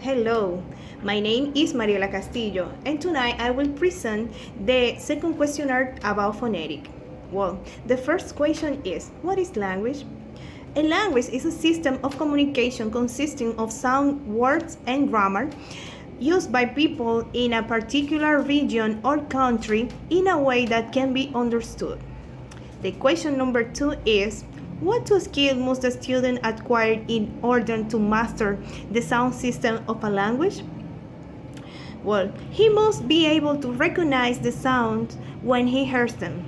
Hello, my name is Mariela Castillo, and tonight I will present the second questionnaire about phonetic. Well, the first question is, what is language? A language is a system of communication consisting of sound, words, and grammar used by people in a particular region or country in a way that can be understood. The question number 2 is, what two skills must a student acquire in order to master the sound system of a language? Well, he must be able to recognize the sounds when he hears them,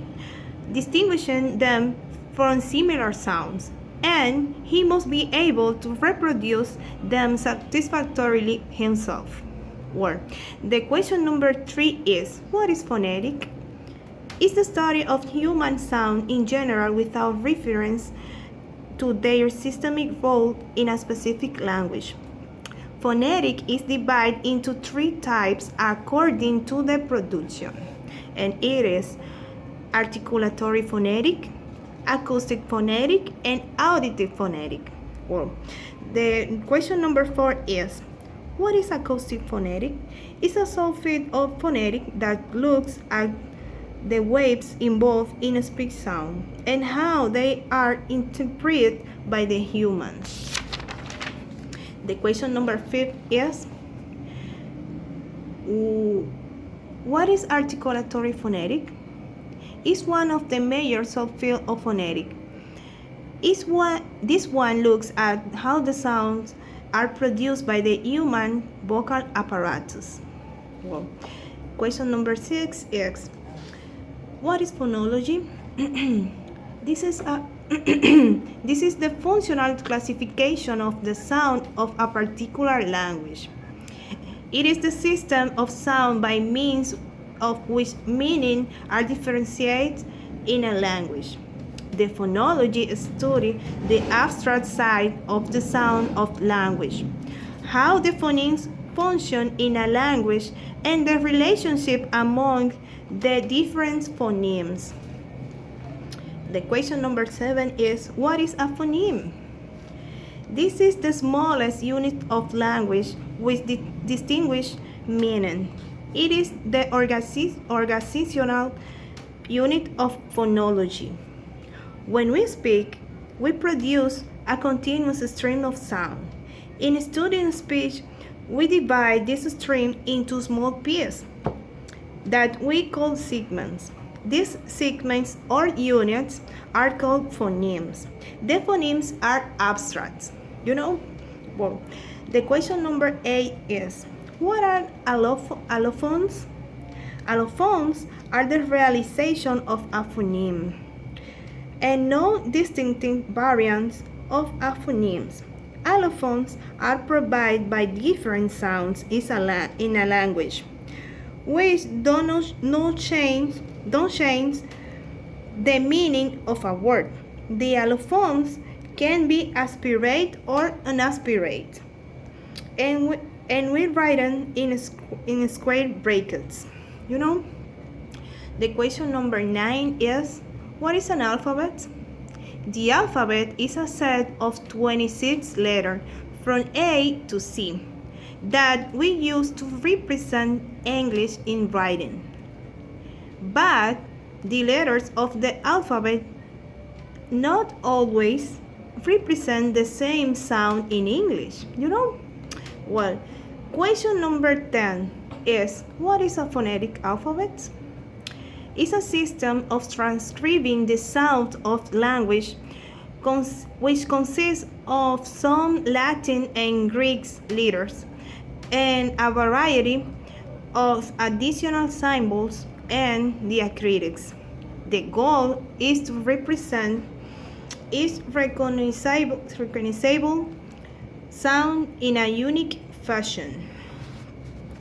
distinguishing them from similar sounds, and he must be able to reproduce them satisfactorily himself. Well, the question number 3 is, what is phonetic? It's the study of human sound in general without reference to their systemic role in a specific language. Phonetic is divided into 3 types according to the production, and it is articulatory phonetic, acoustic phonetic, and auditive phonetic. Well, the question number 4 is, what is acoustic phonetic? It's a subfield of phonetic that looks at the waves involved in speech sound and how they are interpreted by the humans. The question number 5 is, what is articulatory phonetic? It's one of the major subfields of phonetic. This one looks at how the sounds are produced by the human vocal apparatus. Well, question number 6 is, what is phonology? This is the functional classification of the sound of a particular language. It is the system of sound by means of which meaning are differentiated in a language. The phonology studies the abstract side of the sound of language, how the phonemes function in a language, and the relationship among the different phonemes. The question number 7 is, what is a phoneme? This is the smallest unit of language with the distinguished meaning. It is the organizational unit of phonology. When we speak, we produce a continuous stream of sound. In studying speech, we divide this stream into small pieces that we call segments. These segments or units are called phonemes. The phonemes are abstract. Well, the question number 8 is, what are allophones? Allophones are the realization of a phoneme and no distinctive variants of a phoneme. Allophones are provided by different sounds in a language, which don't change the meaning of a word. The allophones can be aspirate or unaspirate, and we write them in square brackets. The question number 9 is, what is an alphabet? The alphabet is a set of 26 letters from A to C that we use to represent English in writing. But the letters of the alphabet not always represent the same sound in English. Well, question number 10 is, what is a phonetic alphabet? It's a system of transcribing the sound of language which consists of some Latin and Greek letters and a variety of additional symbols and diacritics. The goal is to represent each recognizable sound in a unique fashion.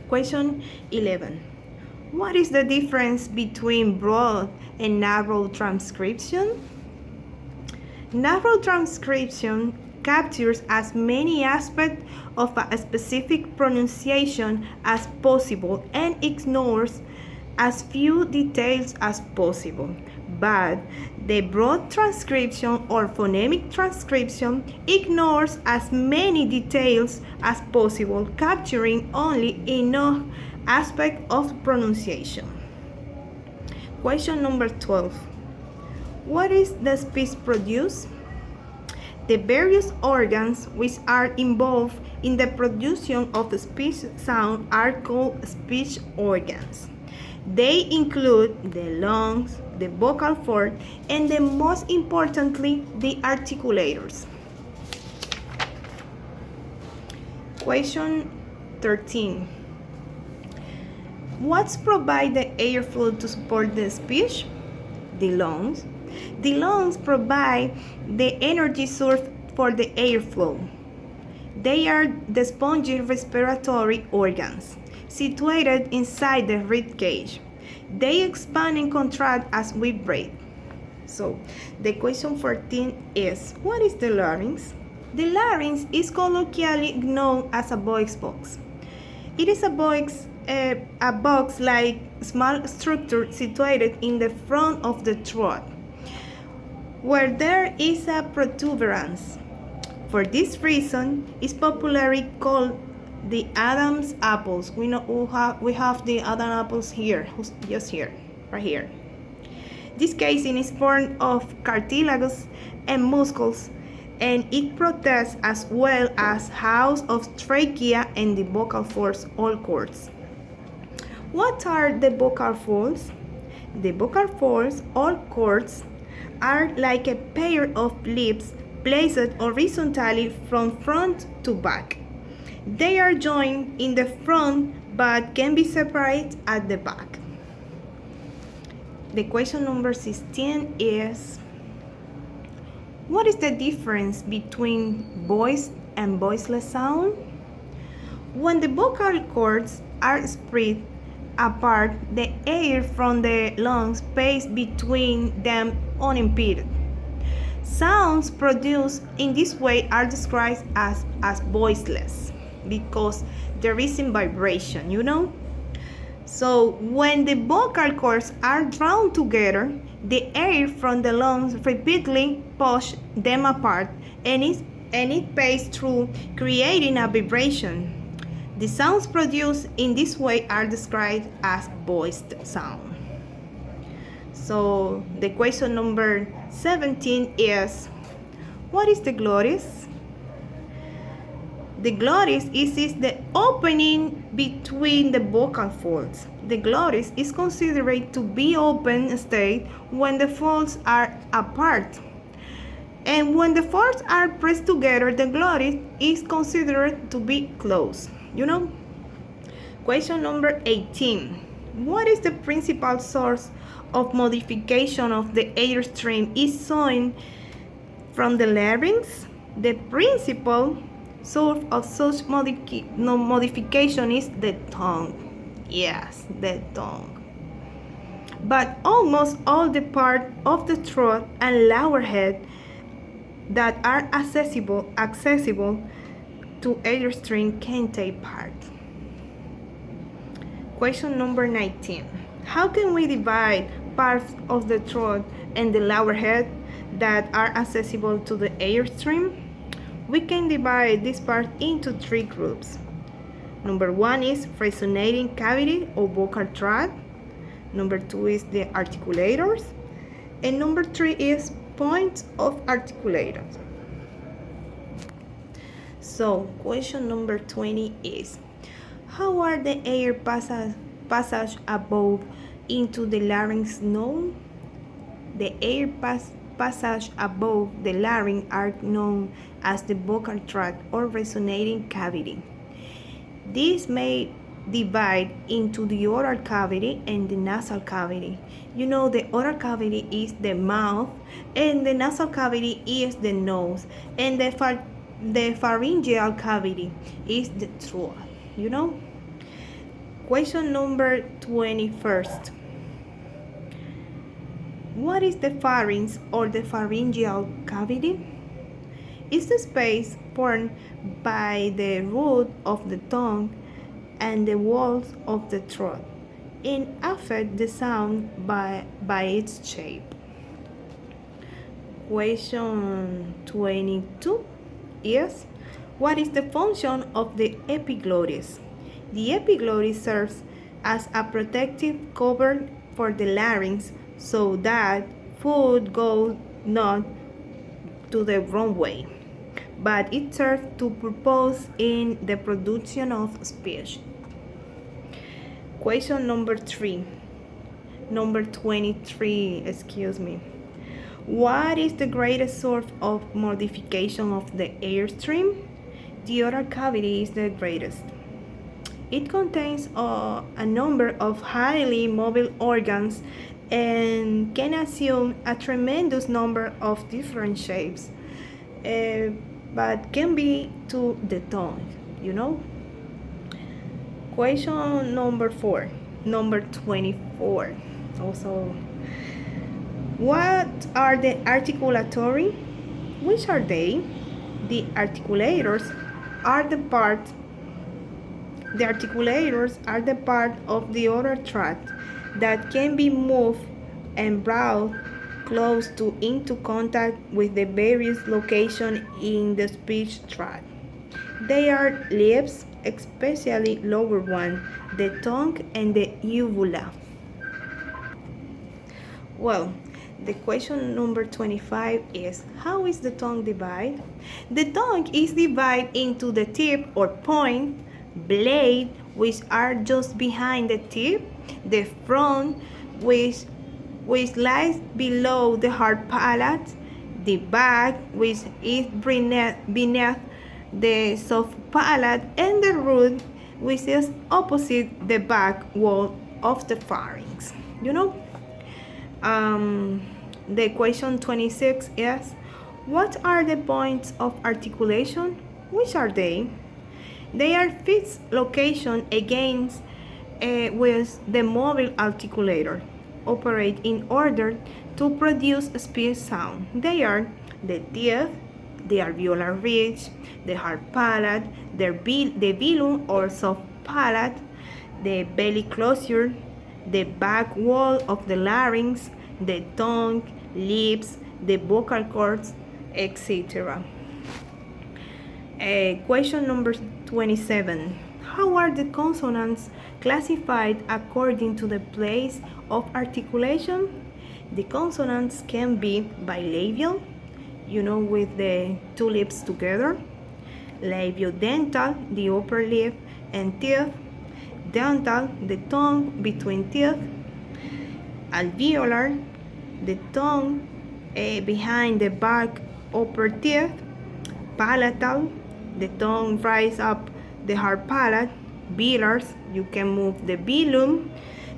Question 11. What is the difference between broad and narrow transcription? Narrow transcription captures as many aspects of a specific pronunciation as possible and ignores as few details as possible. but the broad transcription or phonemic transcription ignores as many details as possible, capturing only enough aspects of pronunciation. Question number 12. What is the speech produced? The various organs which are involved in the production of speech sound are called speech organs. They include the lungs, the vocal cord, and most importantly, the articulators. Question 13. What provides the airflow to support the speech? The lungs. The lungs provide the energy source for the airflow. They are the spongy respiratory organs situated inside the rib cage. They expand and contract as we breathe. So, the question 14 is, what is the larynx? The larynx is colloquially known as a voice box. It is a box-like small structure situated in the front of the throat, where there is a protuberance. For this reason, it's popularly called the Adam's apples. We have the Adam apples here, just here, right here. This casing is formed of cartilages and muscles, and it protects as well as house of trachea and the vocal folds, all cords. What are the vocal folds? The vocal folds, all cords, are like a pair of lips placed horizontally from front to back. They are joined in the front but can be separated at the back. The question number 16 is, what is the difference between voiced and voiceless sound? When the vocal cords are spread apart, the air from the lungs passes between them unimpeded. Sounds produced in this way are described as voiceless because there isn't vibration, So when the vocal cords are drawn together, the air from the lungs repeatedly pushes them apart and it passes through, creating a vibration. The sounds produced in this way are described as voiced sound. So the question number 17 is, what is the glottis? The glottis is the opening between the vocal folds. The glottis is considered to be open state when the folds are apart. And when the folds are pressed together, the glottis is considered to be closed. Question number 18. What is the principal source of modification of the airstream is sown from the larynx? The principal source of such modification is the tongue. Yes, the tongue. But almost all the part of the throat and lower head that are accessible to airstream can take part. Question number 19. How can we divide parts of the throat and the lower head that are accessible to the airstream? We can divide this part into 3 groups. Number 1 is resonating cavity or vocal tract. Number 2 is the articulators. And number 3 is points of articulators. So, question number 20 is, how are the air passage above into the larynx known? The air passage above the larynx are known as the vocal tract or resonating cavity. This may divide into the oral cavity and the nasal cavity. The oral cavity is the mouth, and the nasal cavity is the nose, and the pharyngeal cavity is the throat. Question number 21st. What is the pharynx or the pharyngeal cavity? It's the space formed by the root of the tongue and the walls of the throat and affect the sound by its shape. Question 22 is, what is the function of the epiglottis? The epiglottis serves as a protective cover for the larynx so that food goes not to the wrong way, but it serves to purpose in the production of speech. Question number 23, excuse me. What is the greatest source of modification of the airstream? The oral cavity is the greatest. It contains a number of highly mobile organs and can assume a tremendous number of different shapes, but can be to the tongue, you know? Question number 24. Also, what are the articulatory? Which are they? The articulators are the part of the oral tract that can be moved and brought close to into contact with the various locations in the speech tract. They are lips, especially lower one, the tongue, and the uvula. Well, the question number 25 is, how is the tongue divided? The tongue is divided into the tip or point, blade, which are just behind the tip, the front, which lies below the hard palate, the back, which is beneath the soft palate, and the root, which is opposite the back wall of the pharynx. You know? The question 26 is, what are the points of articulation? Which are they? They are fixed location against with the mobile articulator operate in order to produce a speech sound. They are the teeth, the alveolar ridge, the hard palate, the velum or soft palate, the belly closure, the back wall of the larynx, the tongue, lips, the vocal cords, etc. Question number 27. How are the consonants classified according to the place of articulation? The consonants can be bilabial, with the two lips together, labiodental, the upper lip and teeth, dental, the tongue between teeth, alveolar, the tongue behind the back upper teeth, palatal, the tongue rise up the hard palate, velars, you can move the velum,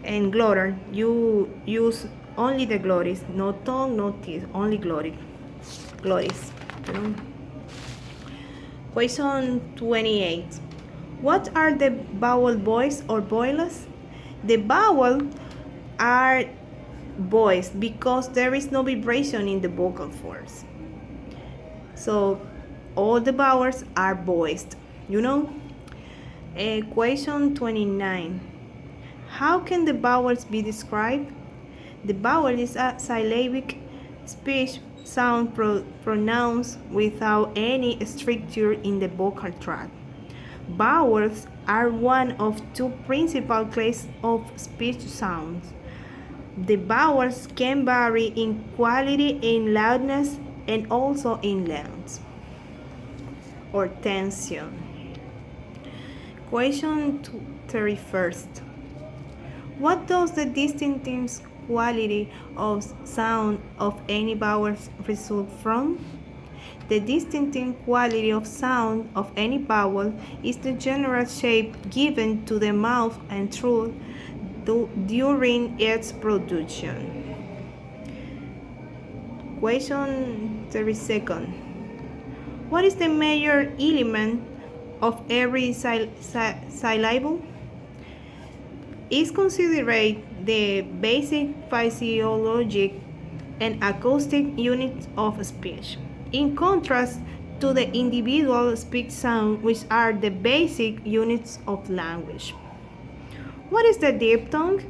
and glottal, you use only the glottis, no tongue, no teeth, only glottis. Question 28. What are the vowel voice or voiles? The vowels are voiced because there is no vibration in the vocal folds. So all the vowels are voiced, Question 29. How can the vowels be described? The vowel is a syllabic speech sound pronounced without any structure in the vocal tract. Vowels are one of two principal classes of speech sounds. The vowels can vary in quality, in loudness, and also in length or tension. Question 31st. What does the distinctive quality of sound of any vowel result from? The distinctive quality of sound of any vowel is the general shape given to the mouth and throat during its production. Question 32nd. What is the major element of every syllable? Is considered the basic physiologic and acoustic units of speech, in contrast to the individual speech sounds, which are the basic units of language. What is the diphthong?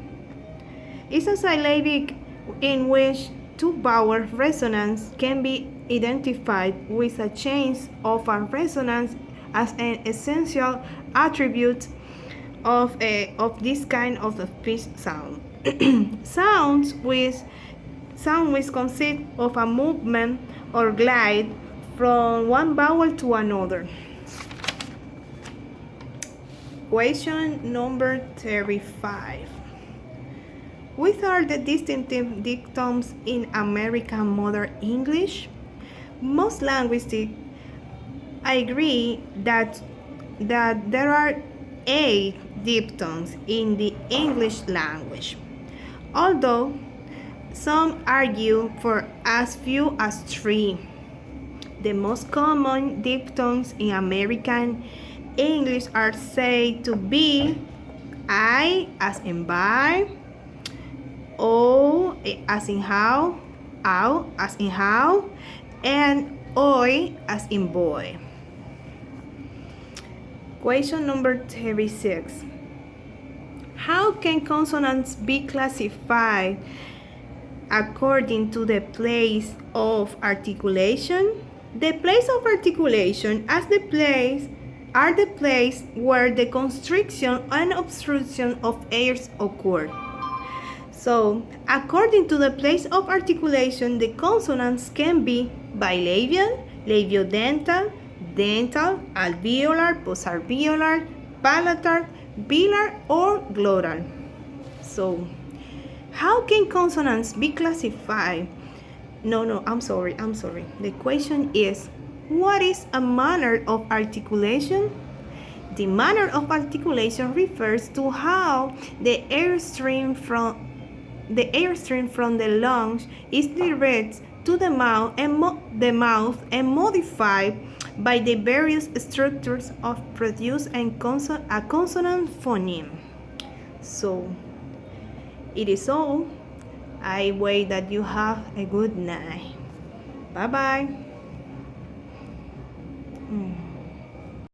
It's a syllabic in which two-vowel resonance can be identified with a change of a resonance as an essential attribute of this kind of speech sound. Sound which consist of a movement or glide from one vowel to another. Question number 35. What are the distinctive diphthongs in American Modern English? Most linguists agree that there are 8 diphthongs in the English language, although some argue for as few as 3. The most common diphthongs in American English are said to be I as in buy, O as in how, ow as in how, and oi as in boy. Question number 36. How can consonants be classified according to the place of articulation? The place of articulation are the place where the constriction and obstruction of airs occur. So, according to the place of articulation, the consonants can be bilabial, labiodental, dental, alveolar, postalveolar, palatal, velar, or glottal. So, how can consonants be classified? I'm sorry. The question is, what is a manner of articulation? The manner of articulation refers to how the airstream from the lungs is directed to the mouth and modified by the various structures of produce a consonant phoneme. So, it is all. I wait that you have a good night. Bye-bye.